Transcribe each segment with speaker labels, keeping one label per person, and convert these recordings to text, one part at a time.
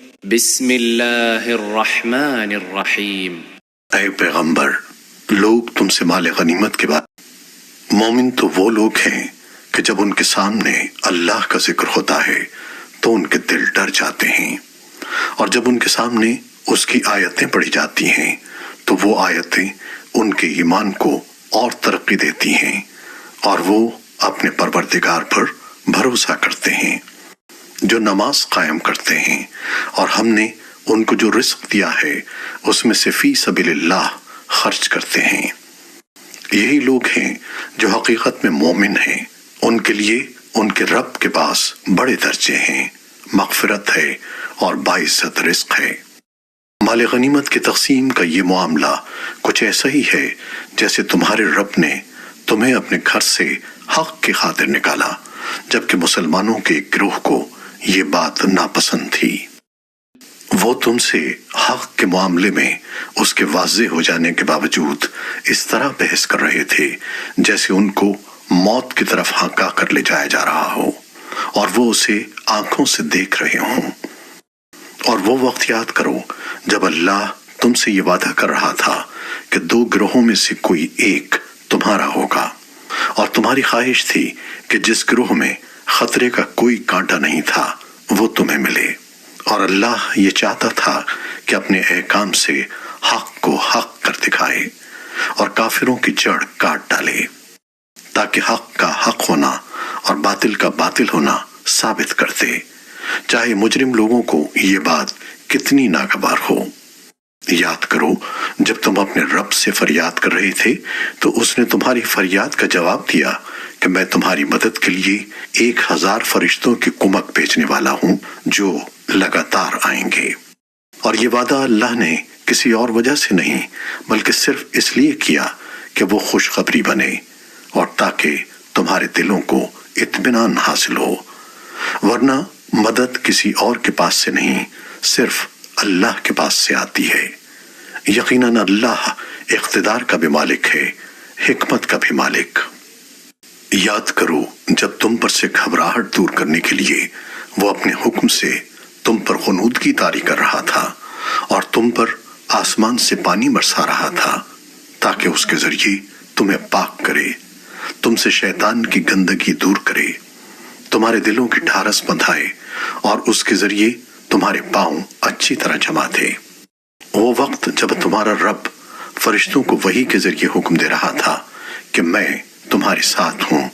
Speaker 1: بسم اللہ الرحمن الرحیم۔
Speaker 2: اے پیغمبر، لوگ تم سے مال غنیمت کے بعد، مومن تو وہ لوگ ہیں کہ جب ان کے سامنے اللہ کا ذکر ہوتا ہے تو ان کے دل ڈر جاتے ہیں، اور جب ان کے سامنے اس کی آیتیں پڑھی جاتی ہیں تو وہ آیتیں ان کے ایمان کو اور ترقی دیتی ہیں، اور وہ اپنے پروردگار پر بھروسہ کرتے ہیں، جو نماز قائم کرتے ہیں، اور ہم نے ان کو جو رزق دیا ہے اس میں سے فی سبیل اللہ خرچ کرتے ہیں۔ یہی لوگ ہیں جو حقیقت میں مومن ہیں، ان کے لیے ان کے رب کے پاس بڑے درجے ہیں، مغفرت ہے اور باعزت رزق ہے۔ مال غنیمت کی تقسیم کا یہ معاملہ کچھ ایسا ہی ہے جیسے تمہارے رب نے تمہیں اپنے گھر سے حق کی خاطر نکالا، جبکہ مسلمانوں کے ایک گروہ کو یہ بات ناپسند تھی۔ وہ تم سے حق کے معاملے میں اس کے واضح ہو جانے کے باوجود اس طرح بحث کر رہے تھے جیسے ان کو موت کی طرف ہانکا کر لے جایا جا رہا ہو، اور وہ اسے آنکھوں سے دیکھ رہے ہوں۔ اور وہ وقت یاد کرو جب اللہ تم سے یہ وعدہ کر رہا تھا کہ دو گروہوں میں سے کوئی ایک تمہارا ہوگا، اور تمہاری خواہش تھی کہ جس گروہ میں خطرے کا کوئی کانٹا نہیں تھا وہ تمہیں ملے، اور اللہ یہ چاہتا تھا کہ اپنے احکام سے حق کو حق کر دکھائے اور کافروں کی جڑ کاٹ ڈالے، تاکہ حق کا حق ہونا اور باطل کا باطل ہونا ثابت کر دے، چاہے مجرم لوگوں کو یہ بات کتنی ناگوار ہو۔ یاد کرو جب تم اپنے رب سے فریاد کر رہے تھے تو اس نے تمہاری فریاد کا جواب دیا کہ میں تمہاری مدد کے لیے 1000 فرشتوں کی کمک بھیجنے والا ہوں جو لگاتار آئیں گے۔ اور یہ وعدہ اللہ نے کسی اور وجہ سے نہیں بلکہ صرف اس لیے کیا کہ وہ خوشخبری بنے اور تاکہ تمہارے دلوں کو اطمینان حاصل ہو، ورنہ مدد کسی اور کے پاس سے نہیں، صرف اللہ کے پاس سے آتی ہے۔ یقیناً اللہ اقتدار کا بھی مالک ہے، حکمت کا بھی مالک۔ یاد کرو جب تم پر سے گھبراہٹ دور کرنے کے لیے وہ اپنے حکم سے تم پر غنودگی طاری کر رہا تھا اور تم پر آسمان سے پانی برسا رہا تھا تاکہ اس کے ذریعے تمہیں پاک کرے، تم سے شیطان کی گندگی دور کرے، تمہارے دلوں کی ڈھارس بندھائے اور اس کے ذریعے تمہارے پاؤں اچھی طرح جما دے۔ وہ وقت جب تمہارا رب فرشتوں کو وحی کے ذریعے حکم دے رہا تھا کہ میں تمہارے ساتھ ہوں،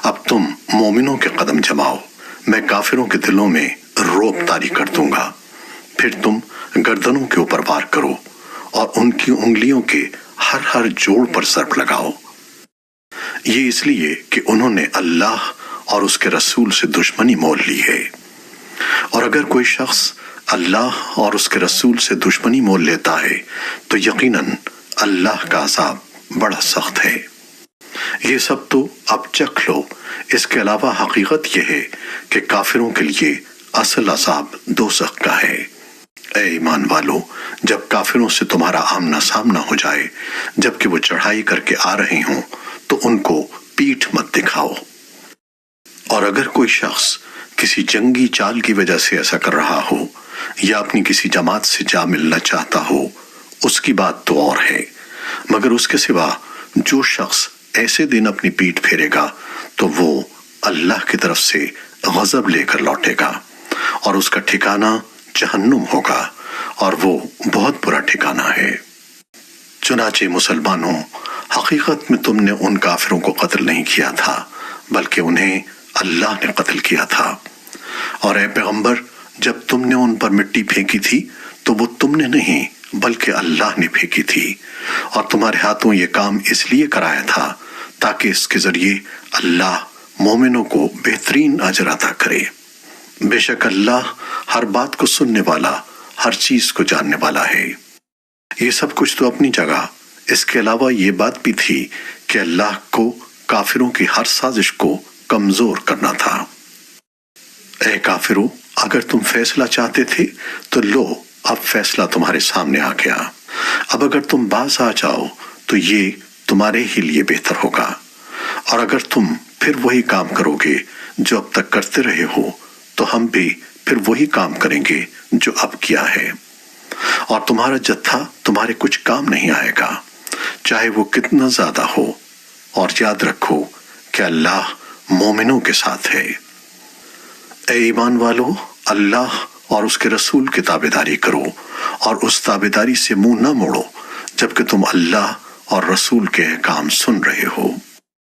Speaker 2: اب تم مومنوں کے قدم جماؤ، میں کافروں کے دلوں میں رعب طاری کر دوں گا، پھر تم گردنوں کے اوپر وار کرو اور ان کی انگلیوں کے ہر جوڑ پر ضرب لگاؤ۔ یہ اس لیے کہ انہوں نے اللہ اور اس کے رسول سے دشمنی مول لی ہے، اور اگر کوئی شخص اللہ اور اس کے رسول سے دشمنی مول لیتا ہے تو یقیناً اللہ کا عذاب بڑا سخت ہے۔ یہ سب تو اب چکھ لو، اس کے علاوہ حقیقت یہ ہے کہ کافروں کے لیے اصل عذاب دوزخ کا ہے۔ اے ایمان والو، جب کافروں سے تمہارا آمنا سامنا ہو جائے جبکہ وہ چڑھائی کر کے آ رہے ہوں تو ان کو پیٹھ مت دکھاؤ، اور اگر کوئی شخص کسی جنگی چال کی وجہ سے ایسا کر رہا ہو یا اپنی کسی جماعت سے جا ملنا چاہتا ہو اس کی بات تو اور ہے، مگر اس کے سوا جو شخص ایسے دن اپنی پیٹھ پھیرے گا تو وہ اللہ کی طرف سے غضب لے کر لوٹے گا، اور اس کا ٹھکانہ جہنم ہوگا، اور وہ بہت برا ٹھکانہ ہے۔ چنانچہ مسلمانوں، حقیقت میں تم نے ان کافروں کو قتل نہیں کیا تھا بلکہ انہیں اللہ نے قتل کیا تھا، اور اے پیغمبر جب تم نے ان پر مٹی پھینکی تھی تو وہ تم نے نہیں بلکہ اللہ نے پھینکی تھی، اور تمہارے ہاتھوں یہ کام اس لیے کرایا تھا تاکہ اس کے ذریعے اللہ مومنوں کو بہترین اجر عطا کرے۔ بے شک اللہ ہر بات کو سننے والا، ہر چیز کو جاننے والا ہے۔ یہ سب کچھ تو اپنی جگہ، اس کے علاوہ یہ بات بھی تھی کہ اللہ کو کافروں کی ہر سازش کو کمزور کرنا تھا۔ اے کافرو، اگر تم فیصلہ چاہتے تھے تو لو، اب فیصلہ تمہارے سامنے آ گیا، اب اگر تم باز آ جاؤ تو یہ تمہارے ہی لیے بہتر ہوگا، اور اگر تم پھر وہی کام کرو گے جو اب تک کرتے رہے ہو تو ہم بھی پھر وہی کام کریں گے جو اب کیا ہے، اور تمہارا جتھا تمہارے کچھ کام نہیں آئے گا، چاہے وہ کتنا زیادہ ہو، اور یاد رکھو کہ اللہ مومنوں کے ساتھ ہے۔ اے ایمان والو، اللہ اور اس کے رسول کی تابعداری کرو، اور اس تابعداری سے منہ نہ موڑو جبکہ تم اللہ اور رسول کے احکام سن رہے ہو،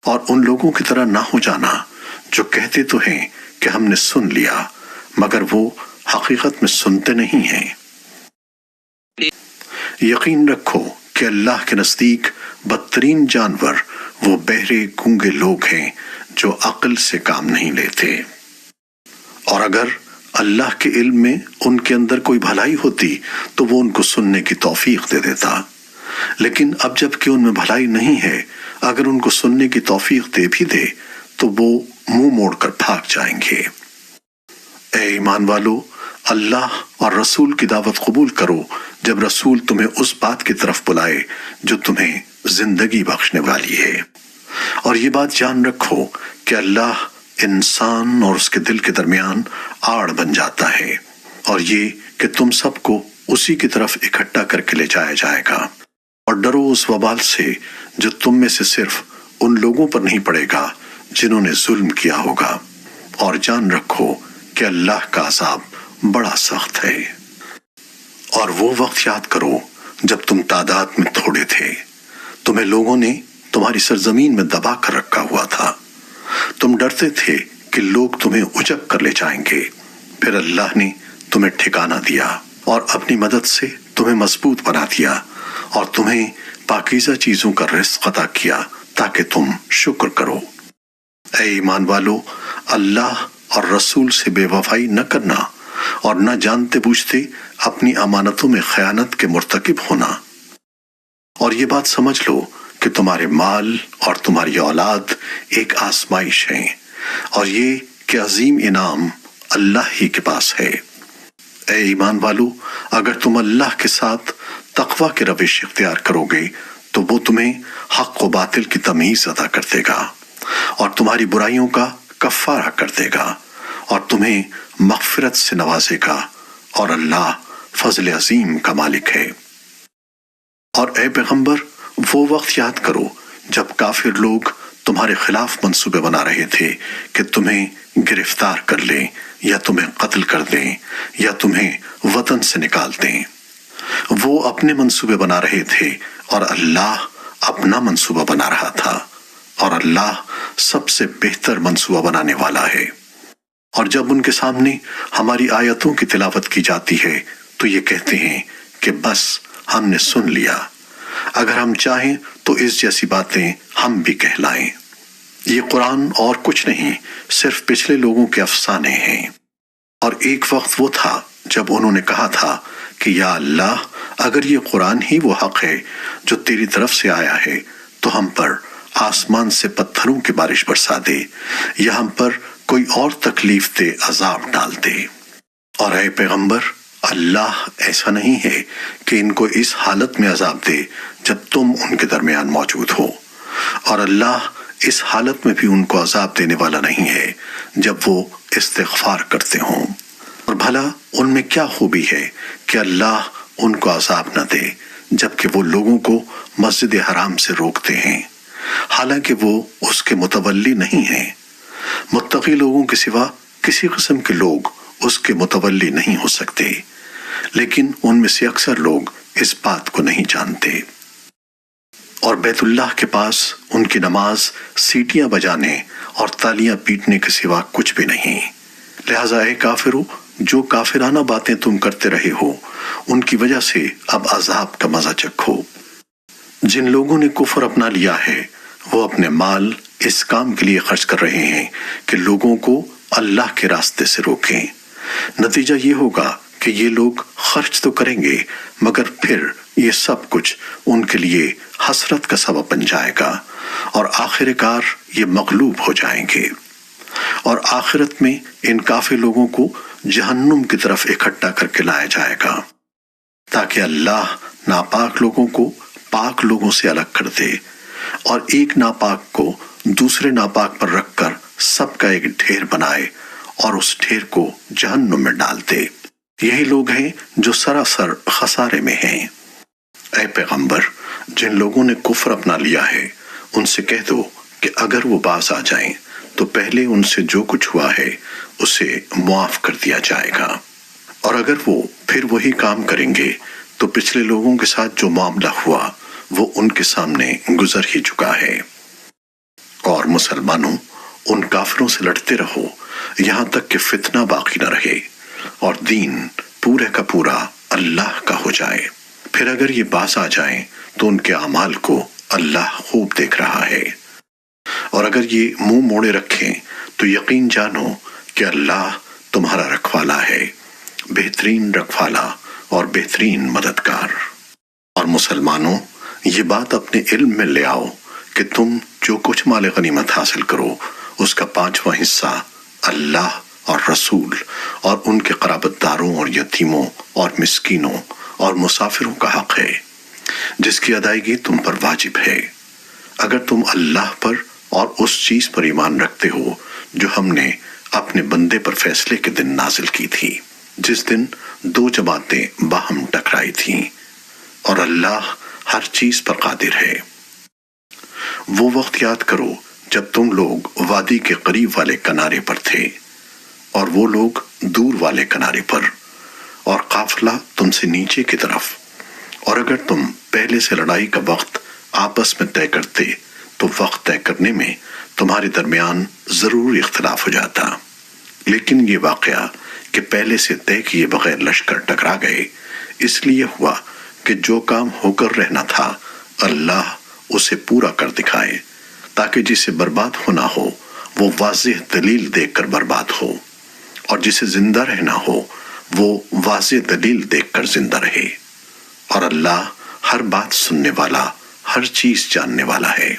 Speaker 2: اور ان لوگوں کی طرح نہ ہو جانا جو کہتے تو ہیں کہ ہم نے سن لیا مگر وہ حقیقت میں سنتے نہیں ہیں۔ یقین رکھو کہ اللہ کے نزدیک بدترین جانور وہ بہرے گونگے لوگ ہیں جو عقل سے کام نہیں لیتے، اور اگر اللہ کے علم میں ان کے اندر کوئی بھلائی ہوتی تو وہ ان کو سننے کی توفیق دے دیتا، لیکن اب جب کہ ان میں بھلائی نہیں ہے، اگر ان کو سننے کی توفیق دے بھی دے تو وہ منہ موڑ کر بھاگ جائیں گے۔ اے ایمان والو، اللہ اور رسول کی دعوت قبول کرو جب رسول تمہیں اس بات کی طرف بلائے جو تمہیں زندگی بخشنے والی ہے، اور یہ بات جان رکھو کہ اللہ انسان اور اس کے دل کے درمیان آڑ بن جاتا ہے، اور یہ کہ تم سب کو اسی کی طرف اکٹھا کر کے لے جایا جائے گا، اور ڈرو اس وبال سے جو تم میں سے صرف ان لوگوں پر نہیں پڑے گا جنہوں نے ظلم کیا ہوگا، اور جان رکھو کہ اللہ کا عذاب بڑا سخت ہے۔ اور وہ وقت یاد کرو جب تم تعداد میں تھوڑے تھے، تمہیں لوگوں نے تمہاری سرزمین میں دبا کر رکھا ہوا تھا، تم ڈرتے تھے کہ لوگ تمہیں اچک کر لے جائیں گے، پھر اللہ نے تمہیں ٹھکانہ دیا اور اپنی مدد سے تمہیں مضبوط بنا دیا، اور تمہیں پاکیزہ چیزوں کا رزق عطا کیا تاکہ تم شکر کرو۔ اے ایمان والو، اللہ اور رسول سے بے وفائی نہ کرنا، اور نہ جانتے بوجھتے اپنی امانتوں میں خیانت کے مرتکب ہونا، اور یہ بات سمجھ لو کہ تمہارے مال اور تمہاری اولاد ایک آزمائش ہیں، اور یہ کہ عظیم انعام اللہ ہی کے پاس ہے۔ اے ایمان والو، اگر تم اللہ کے ساتھ تقوی کی روش اختیار کرو گے تو وہ تمہیں حق و باطل کی تمیز عطا کر دے گا، اور تمہاری برائیوں کا کفارہ کر دے گا، اور تمہیں مغفرت سے نوازے گا، اور اللہ فضل عظیم کا مالک ہے۔ اور اے پیغمبر، وہ وقت یاد کرو جب کافر لوگ تمہارے خلاف منصوبے بنا رہے تھے کہ تمہیں گرفتار کر لیں یا تمہیں قتل کر دیں یا تمہیں وطن سے نکال دیں۔ وہ اپنے منصوبے بنا رہے تھے اور اللہ اپنا منصوبہ بنا رہا تھا، اور اللہ سب سے بہتر منصوبہ بنانے والا ہے۔ اور جب ان کے سامنے ہماری آیتوں کی تلاوت کی جاتی ہے تو یہ کہتے ہیں کہ بس ہم نے سن لیا، اگر ہم چاہیں تو اس جیسی باتیں ہم بھی کہلائیں۔ یہ قرآن اور کچھ نہیں، صرف پچھلے لوگوں کے افسانے ہیں۔ اور ایک وقت وہ تھا جب انہوں نے کہا تھا کہ یا اللہ، اگر یہ قرآن ہی وہ حق ہے جو تیری طرف سے آیا ہے تو ہم پر آسمان سے پتھروں کی بارش برسا دے، یا ہم پر کوئی اور تکلیف دے عذاب ڈال دے۔ اور اے پیغمبر، اللہ ایسا نہیں ہے کہ ان کو اس حالت میں عذاب دے جب تم ان کے درمیان موجود ہو، اور اللہ اس حالت میں بھی ان کو عذاب دینے والا نہیں ہے جب وہ استغفار کرتے ہوں۔ اور بھلا ان میں کیا خوبی ہے کہ اللہ ان کو عذاب نہ دے جبکہ وہ لوگوں کو مسجد حرام سے روکتے ہیں، حالانکہ وہ اس کے متولی نہیں ہیں۔ متقی لوگوں کے سوا کسی قسم کے لوگ اس کے متولی نہیں ہو سکتے، لیکن ان میں سے اکثر لوگ اس بات کو نہیں جانتے۔ اور بیت اللہ کے پاس ان کی نماز سیٹیاں بجانے اور تالیاں پیٹنے کے سوا کچھ بھی نہیں، لہذا اے کافرو، جو کافرانہ باتیں تم کرتے رہے ہو ان کی وجہ سے اب عذاب کا مزہ چکھو۔ جن لوگوں نے کفر اپنا لیا ہے وہ اپنے مال اس کام کے لیے خرچ کر رہے ہیں کہ لوگوں کو اللہ کے راستے سے روکیں۔ نتیجہ یہ ہوگا کہ یہ لوگ خرچ تو کریں گے مگر پھر یہ سب کچھ ان کے لیے حسرت کا سبب بن جائے گا، اور آخر کار یہ مغلوب ہو جائیں گے۔ اور آخرت میں ان کافر لوگوں کو جہنم کی طرف اکٹھا کر کے لایا جائے گا تاکہ اللہ ناپاک لوگوں کو پاک لوگوں سے الگ کر دے، اور ایک ناپاک کو دوسرے ناپاک پر رکھ کر سب کا ایک ڈھیر بنائے، اور اس ڈھیر کو جہنم میں ڈال دے۔ یہی لوگ ہیں جو سراسر خسارے میں ہیں۔ اے پیغمبر، جن لوگوں نے کفر اپنا لیا ہے ان سے کہہ دو کہ اگر وہ باز آ جائیں تو پہلے ان سے جو کچھ ہوا ہے اسے معاف کر دیا جائے گا، اور اگر وہ پھر وہی کام کریں گے تو پچھلے لوگوں کے ساتھ جو معاملہ ہوا وہ ان کے سامنے گزر ہی چکا ہے۔ اور مسلمانوں، ان کافروں سے لڑتے رہو یہاں تک کہ فتنہ باقی نہ رہے اور دین پورے کا پورا اللہ کا ہو جائے۔ پھر اگر یہ باز آ جائیں تو ان کے اعمال کو اللہ خوب دیکھ رہا ہے، اور اگر یہ منہ موڑے رکھیں تو یقین جانو کہ اللہ تمہارا رکھوالا ہے، بہترین رکھوالا اور بہترین مددگار۔ اور مسلمانوں، یہ بات اپنے علم میں لے آؤ کہ تم جو کچھ مال غنیمت حاصل کرو اس کا 5واں حصہ اللہ اور رسول اور ان کے قرابت داروں اور یتیموں اور مسکینوں اور مسافروں کا حق ہے، جس کی ادائیگی تم پر واجب ہے، اگر تم اللہ پر اور اس چیز پر ایمان رکھتے ہو جو ہم نے اپنے بندے پر فیصلے کے دن نازل کی تھی، جس دن 2 جماعتیں باہم ٹکرائی تھیں، اور اللہ ہر چیز پر قادر ہے۔ وہ وقت یاد کرو جب تم لوگ وادی کے قریب والے کنارے پر تھے اور وہ لوگ دور والے کنارے پر، اور قافلہ تم سے نیچے کی طرف، اور اگر تم پہلے سے لڑائی کا وقت آپس میں طے کرتے تو وقت طے کرنے میں تمہارے درمیان ضرور اختلاف ہو جاتا، لیکن یہ واقعہ کہ پہلے سے طے کیے بغیر لشکر ٹکرا گئے اس لیے ہوا کہ جو کام ہو کر رہنا تھا اللہ اسے پورا کر دکھائے، تاکہ جسے برباد ہونا ہو وہ واضح دلیل دیکھ کر برباد ہو، اور جسے زندہ رہنا ہو وہ واضح دلیل دیکھ کر زندہ رہے، اور اللہ ہر بات سننے والا، ہر چیز جاننے والا ہے۔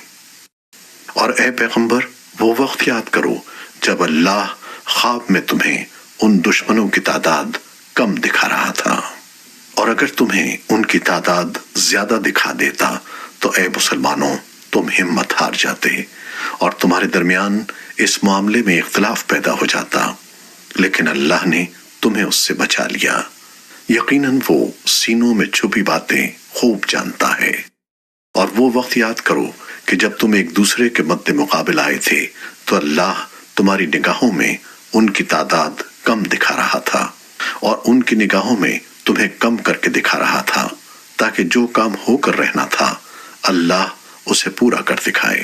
Speaker 2: اور اے پیغمبر، وہ وقت یاد کرو جب اللہ خواب میں تمہیں ان دشمنوں کی تعداد کم دکھا رہا تھا، اور اگر تمہیں ان کی تعداد زیادہ دکھا دیتا تو اے مسلمانوں تم ہمت ہار جاتے اور تمہارے درمیان اس معاملے میں اختلاف پیدا ہو جاتا، لیکن اللہ نے تمہیں اس سے بچا لیا، یقیناً وہ سینوں میں چھپی باتیں خوب جانتا ہے۔ اور وہ وقت یاد کرو کہ جب تم ایک دوسرے کے مد مقابل آئے تھے تو اللہ تمہاری نگاہوں میں ان کی تعداد کم دکھا رہا تھا اور ان کی نگاہوں میں تمہیں کم کر کے دکھا رہا تھا، تاکہ جو کام ہو کر رہنا تھا اللہ اسے پورا کر دکھائے،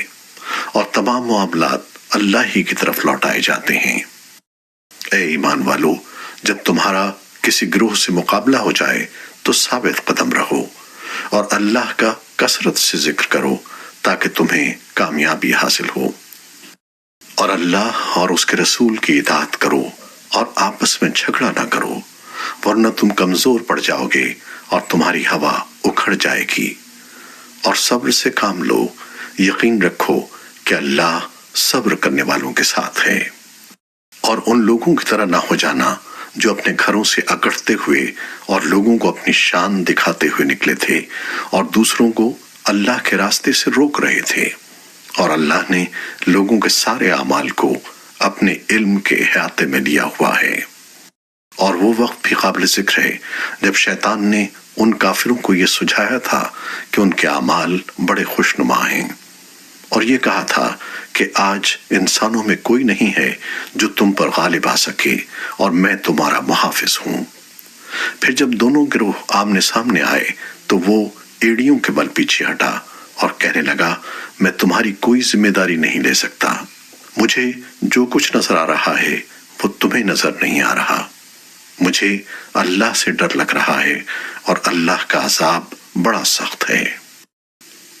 Speaker 2: اور تمام معاملات اللہ ہی کی طرف لوٹائے جاتے ہیں۔ اے ایمان والو، جب تمہارا کسی گروہ سے مقابلہ ہو جائے تو ثابت قدم رہو اور اللہ کا کثرت سے ذکر کرو تاکہ تمہیں کامیابی حاصل ہو، اور اللہ اور اس کے رسول کی اطاعت کرو اور آپس میں جھگڑا نہ کرو، ورنہ تم کمزور پڑ جاؤ گے اور تمہاری ہوا اکھڑ جائے گی، اور صبر سے کام لو، یقین رکھو کہ اللہ صبر کرنے والوں کے ساتھ ہے۔ اور ان لوگوں کی طرح نہ ہو جانا جو اپنے گھروں سے اکڑتے ہوئے اور لوگوں کو اپنی شان دکھاتے ہوئے نکلے تھے اور دوسروں کو اللہ کے راستے سے روک رہے تھے، اور اللہ نے لوگوں کے سارے اعمال کو اپنے علم کے احاطے میں لیا ہوا ہے۔ اور وہ وقت بھی قابل ذکر ہے جب شیطان نے ان کافروں کو یہ سجھایا تھا کہ ان کے اعمال بڑے خوشنما ہیں، اور یہ کہا تھا کہ آج انسانوں میں کوئی نہیں ہے جو تم پر غالب آ سکے اور میں تمہارا محافظ ہوں۔ پھر جب دونوں گروہ آمنے سامنے آئے تو وہ ایڑیوں کے بل پیچھے ہٹا اور کہنے لگا، میں تمہاری کوئی ذمہ داری نہیں لے سکتا، مجھے جو کچھ نظر آ رہا ہے وہ تمہیں نظر نہیں آ رہا، مجھے اللہ سے ڈر لگ رہا ہے اور اللہ کا عذاب بڑا سخت ہے۔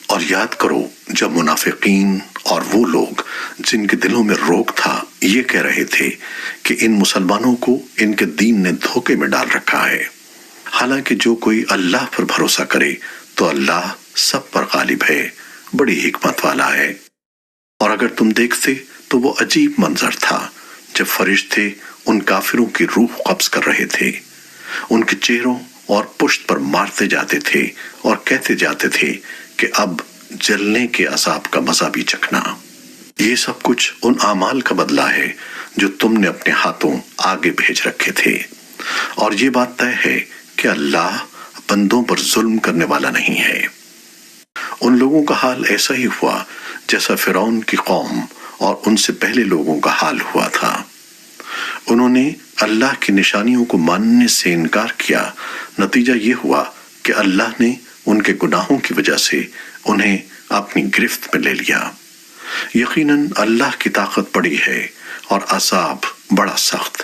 Speaker 2: اور یاد کرو جب منافقین اور وہ لوگ جن کے دلوں میں روک تھا یہ کہہ رہے تھے کہ ان مسلمانوں کو ان کے دین نے دھوکے میں ڈال رکھا ہے، حالانکہ جو کوئی اللہ پر بھروسہ کرے تو اللہ سب پر غالب ہے، بڑی حکمت والا ہے۔ اور اگر تم دیکھتے تو وہ عجیب منظر تھا جب فرشتے ان کافروں کی روح قبض کر رہے تھے، ان کے چہروں اور پشت پر مارتے جاتے تھے اور کہتے جاتے تھے کہ اب جلنے کے عذاب کا مزہ بھی چکھنا۔ یہ سب کچھ ان اعمال کا بدلہ ہے جو تم نے اپنے ہاتھوں آگے بھیج رکھے تھے، اور یہ بات طے ہے کہ اللہ بندوں پر ظلم کرنے والا نہیں ہے۔ ان لوگوں کا حال ایسا ہی ہوا جیسا فرعون کی قوم اور ان سے پہلے لوگوں کا حال ہوا تھا۔ انہوں نے اللہ کی نشانیوں کو ماننے سے انکار کیا، نتیجہ یہ ہوا کہ اللہ نے ان کے گناہوں کی وجہ سے انہیں اپنی گرفت میں لے لیا۔ یقیناً اللہ کی طاقت بڑی ہے اور عذاب بڑا سخت۔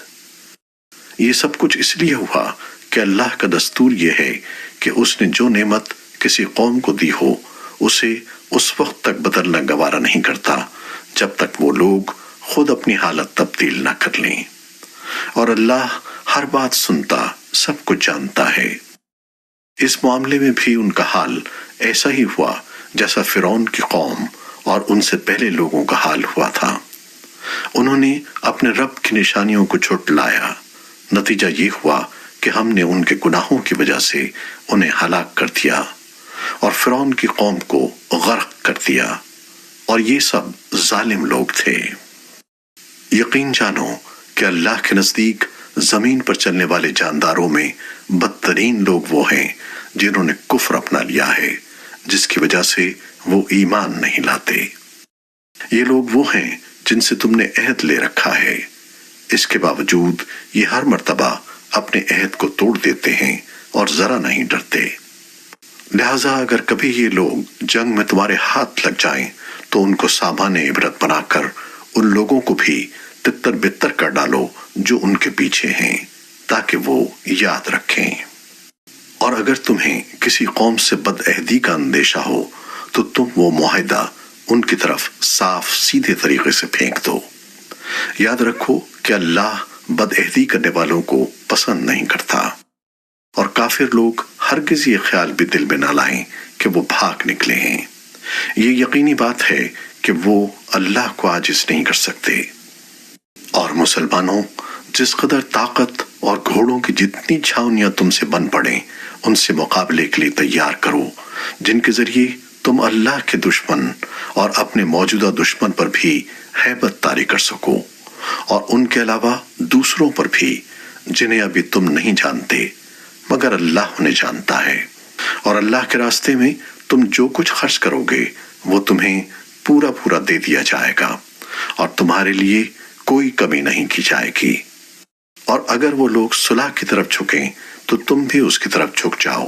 Speaker 2: یہ سب کچھ اس لیے ہوا کہ اللہ کا دستور یہ ہے کہ اس نے جو نعمت کسی قوم کو دی ہو اسے اس وقت تک بدلنا گوارا نہیں کرتا جب تک وہ لوگ خود اپنی حالت تبدیل نہ کر لیں، اور اللہ ہر بات سنتا، سب کچھ جانتا ہے۔ اس معاملے میں بھی ان کا حال ایسا ہی ہوا جیسا فرعون کی قوم اور ان سے پہلے لوگوں کا حال ہوا تھا۔ انہوں نے اپنے رب کی نشانیوں کو جھٹلایا، نتیجہ یہ ہوا کہ ہم نے ان کے گناہوں کی وجہ سے انہیں ہلاک کر دیا اور فرعون کی قوم کو غرق کر دیا، اور یہ سب ظالم لوگ تھے۔ یقین جانو کہ اللہ کے نزدیک زمین پر چلنے والے جانداروں میں بدترین لوگ وہ ہیں جنہوں نے کفر اپنا لیا ہے، جس کی وجہ سے وہ ایمان نہیں لاتے۔ یہ لوگ وہ ہیں جن سے تم نے عہد لے رکھا ہے، اس کے باوجود یہ ہر مرتبہ اپنے عہد کو توڑ دیتے ہیں اور ذرا نہیں ڈرتے۔ لہٰذا اگر کبھی یہ لوگ جنگ میں تمہارے ہاتھ لگ جائیں تو ان کو سامان عبرت بنا کر ان لوگوں کو بھی تتر بتر کر ڈالو جو ان کے پیچھے ہیں، تاکہ وہ یاد رکھیں۔ اور اگر تمہیں کسی قوم سے بدعہدی کا اندیشہ ہو تو تم وہ معاہدہ ان کی طرف صاف سیدھے طریقے سے پھینک دو۔ یاد رکھو کہ اللہ بدعہدی کرنے والوں کو پسند نہیں کرتا، اور کافر لوگ ہرگز یہ خیال بھی دل میں نہ لائیں کہ وہ بھاگ نکلے ہیں۔ یہ یقینی بات ہے کہ وہ اللہ کو عاجز نہیں کر سکتے۔ اور مسلمانوں، جس قدر طاقت اور گھوڑوں کی جتنی چھاؤنیاں تم سے بن پڑیں ان سے مقابلے کے لیے تیار کرو، جن کے ذریعے تم اللہ کے دشمن اور اپنے موجودہ دشمن پر بھی ہیبت طاری کر سکو، اور ان کے علاوہ دوسروں پر بھی جنہیں ابھی تم نہیں جانتے مگر اللہ انہیں جانتا ہے۔ اور اللہ کے راستے میں تم جو کچھ خرچ کرو گے وہ تمہیں پورا پورا دے دیا جائے گا، اور تمہارے لیے کوئی کمی نہیں کی جائے گی۔ اور اگر وہ لوگ صلح کی طرف جھکیں تو تم بھی اس کی طرف جھک جاؤ،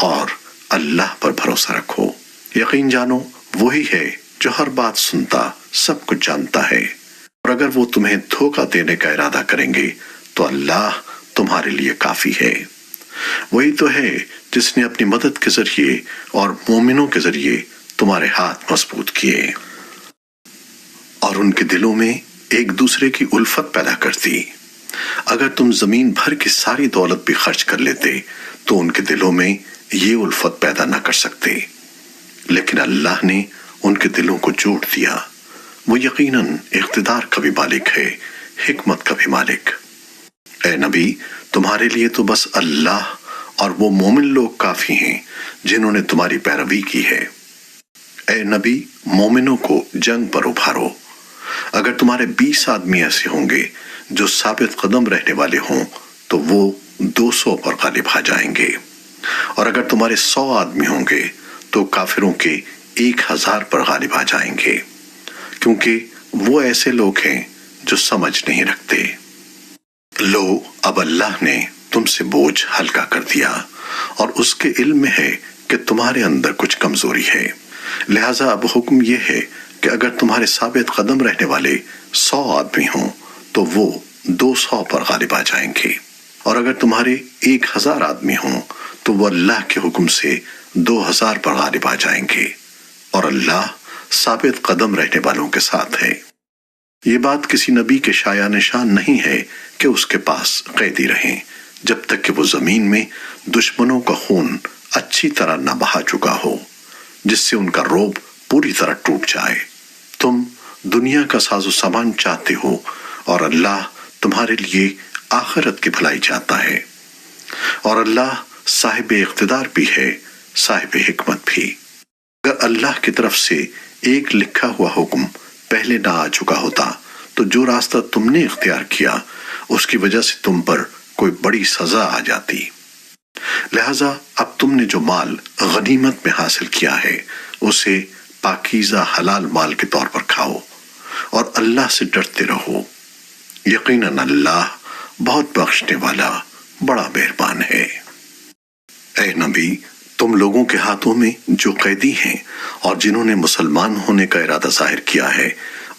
Speaker 2: اور اللہ پر بھروسہ رکھو۔ یقین جانو وہی ہے جو ہر بات سنتا، سب کچھ جانتا ہے۔ اور اگر وہ تمہیں دھوکہ دینے کا ارادہ کریں گے تو اللہ تمہارے لیے کافی ہے۔ وہی تو ہے جس نے اپنی مدد کے ذریعے اور مومنوں کے ذریعے تمہارے ہاتھ مضبوط کیے، اور ان کے دلوں میں ایک دوسرے کی الفت پیدا کر دی۔ اگر تم زمین بھر کی ساری دولت بھی خرچ کر لیتے تو ان کے دلوں میں یہ الفت پیدا نہ کر سکتے، لیکن اللہ نے ان کے دلوں کو جوڑ دیا۔ وہ یقیناً اقتدار کا بھی مالک ہے، حکمت کا بھی مالک۔ اے نبی، تمہارے لیے تو بس اللہ اور وہ مومن لوگ کافی ہیں جنہوں نے تمہاری پیروی کی ہے۔ اے نبی، مومنوں کو جنگ پر ابھارو۔ اگر تمہارے 20 آدمی ایسے ہوں گے جو ثابت قدم رہنے والے ہوں تو وہ 200 پر غالب آ جائیں گے، اور اگر تمہارے 100 آدمی ہوں گے تو کافروں کے 1000 پر غالب آ جائیں گے، کیونکہ وہ ایسے لوگ ہیں جو سمجھ نہیں رکھتے۔ لو، اب اللہ نے تم سے بوجھ ہلکا کر دیا، اور اس کے علم میں ہے کہ تمہارے اندر کچھ کمزوری ہے، لہٰذا اب حکم یہ ہے کہ اگر تمہارے ثابت قدم رہنے والے 100 آدمی ہوں تو وہ 200 پر غالب آ جائیں گے، اور اگر تمہارے 1000 آدمی ہوں تو وہ اللہ کے حکم سے 2000 پر غالب آ جائیں گے، اور اللہ ثابت قدم رہنے والوں کے ساتھ ہے۔ یہ بات کسی نبی کے شایع نشان نہیں ہے کہ اس کے پاس قیدی رہیں جب تک کہ وہ زمین میں دشمنوں کا خون اچھی طرح نہ بہا چکا ہو، جس سے ان کا رعب پوری طرح ٹوٹ جائے۔ تم دنیا کا ساز و سامان چاہتے ہو اور اللہ تمہارے لیے آخرت کی بھلائی چاہتا ہے، اور اللہ صاحب اقتدار بھی ہے، صاحب حکمت بھی۔ اگر اللہ کی طرف سے ایک لکھا ہوا حکم پہلے نہ آ چکا ہوتا تو جو راستہ تم نے اختیار کیا اس کی وجہ سے تم پر کوئی بڑی سزا آ جاتی۔ لہذا اب تم نے جو مال غنیمت میں حاصل کیا ہے اسے پاکیزہ حلال مال کے طور پر کھاؤ اور اللہ سے ڈرتے رہو، یقیناً اللہ بہت بخشنے والا بڑا مہربان ہے۔ اے نبی، تم لوگوں کے ہاتھوں میں جو قیدی ہیں اور جنہوں نے مسلمان ہونے کا ارادہ ظاہر کیا ہے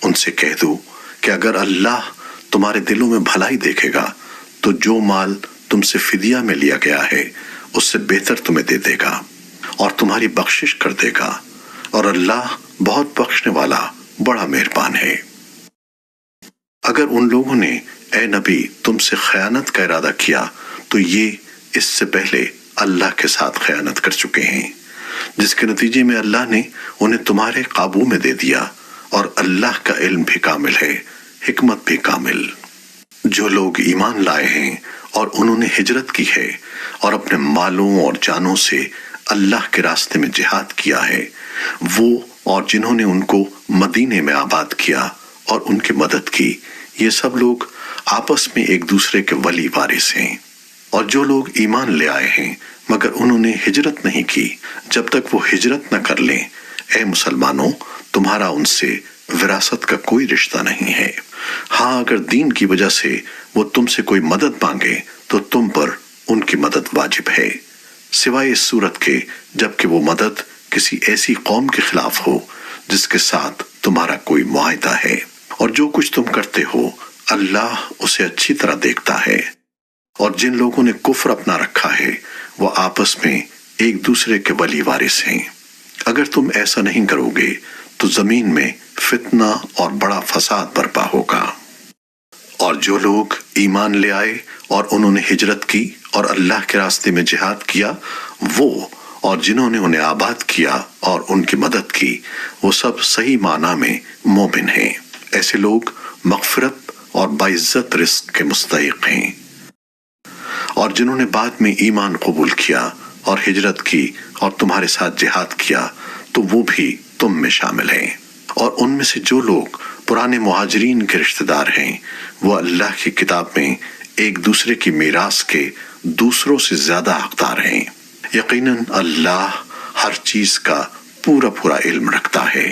Speaker 2: ان سے کہہ دو کہ اگر اللہ تمہارے دلوں میں بھلائی دیکھے گا تو جو مال تم سے فدیہ میں لیا گیا ہے اس سے بہتر تمہیں دے دے گا اور تمہاری بخشش کر دے گا، اور اللہ بہت بخشنے والا بڑا مہربان ہے۔ اگر ان لوگوں نے اے نبی تم سے خیانت کا ارادہ کیا تو یہ اس سے پہلے اللہ کے ساتھ خیانت کر چکے ہیں، جس کے نتیجے میں اللہ نے انہیں تمہارے قابو میں دے دیا، اور اللہ کا علم بھی کامل ہے، حکمت بھی کامل۔ جو لوگ ایمان لائے ہیں اور انہوں نے ہجرت کی ہے اور اپنے مالوں اور جانوں سے اللہ کے راستے میں جہاد کیا ہے، وہ اور جنہوں نے ان کو مدینے میں آباد کیا اور ان کی مدد کی، یہ سب لوگ آپس میں ایک دوسرے کے ولی وارث ہیں۔ اور جو لوگ ایمان لے آئے ہیں مگر انہوں نے ہجرت نہیں کی، جب تک وہ ہجرت نہ کر لیں، اے مسلمانوں تمہارا ان سے وراثت کا کوئی رشتہ نہیں ہے۔ ہاں اگر دین کی وجہ سے وہ تم سے کوئی مدد مانگے تو تم پر ان کی مدد واجب ہے، سوائے اس صورت کے جبکہ وہ مدد کسی ایسی قوم کے خلاف ہو جس کے ساتھ تمہارا کوئی معاہدہ ہے، اور جو کچھ تم کرتے ہو اللہ اسے اچھی طرح دیکھتا ہے۔ اور جن لوگوں نے کفر اپنا رکھا ہے وہ آپس میں ایک دوسرے کے ولی وارث ہیں، اگر تم ایسا نہیں کرو گے تو زمین میں فتنہ اور بڑا فساد برپا ہوگا۔ اور جو لوگ ایمان لے آئے اور انہوں نے ہجرت کی اور اللہ کے راستے میں جہاد کیا، وہ اور جنہوں نے انہیں آباد کیا اور ان کی مدد کی، وہ سب صحیح معنی میں مومن ہیں۔ ایسے لوگ مغفرت اور باعزت رزق کے مستحق ہیں۔ اور جنہوں نے بعد میں ایمان قبول کیا اور ہجرت کی اور تمہارے ساتھ جہاد کیا تو وہ بھی تم میں شامل ہیں، اور ان میں سے جو لوگ پرانے مہاجرین کے رشتہ دار ہیں وہ اللہ کی کتاب میں ایک دوسرے کی میراث کے دوسروں سے زیادہ حقدار ہیں۔ یقیناً اللہ ہر چیز کا پورا علم رکھتا ہے۔